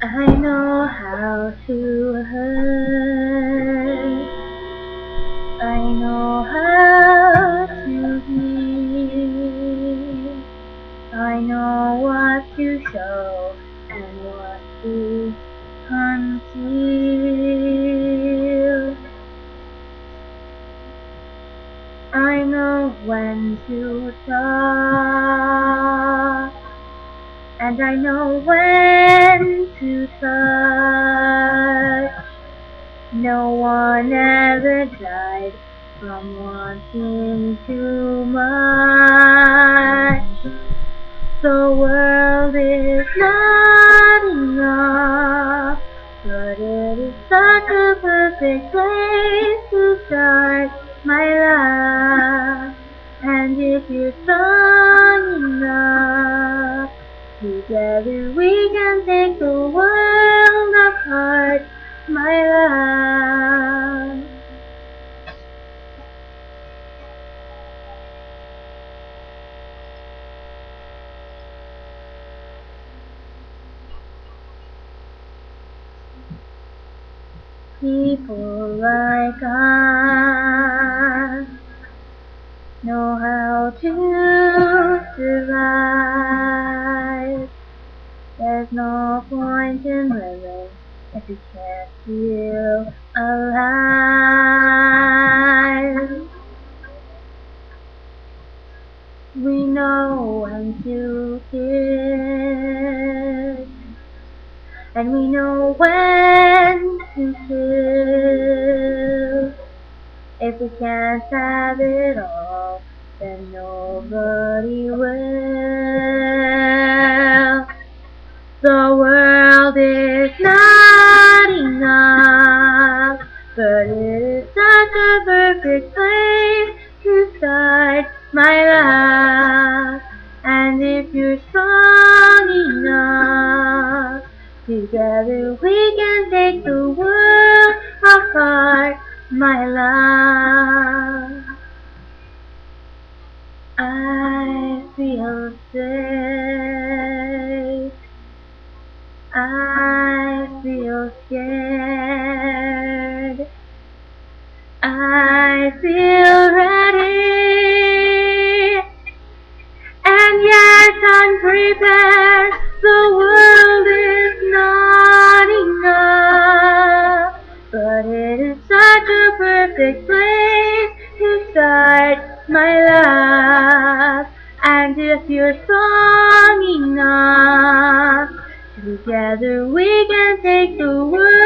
I know how to hurt. I know how to heal. I know what to show and what to conceal. I know when to talk, and I know when to touch. No one ever died from wanting too much. The world is not enough, but it is such a perfect place to start my life. And if you're strong enough, together we can take the world apart, my love. People like us know how to survive. There's no point in living if you can't feel alive. We know when to kiss, and we know when to kill. If we can't have it all, then nobody will. The world is not enough, but it is such a perfect place to start my life. And if you're strong enough, together we can take the world apart, my love. I feel safe. I feel scared. I feel ready. And yet unprepared. The world is not enough, but it is such a perfect place to start my life. And if you're strong enough, together we can take the world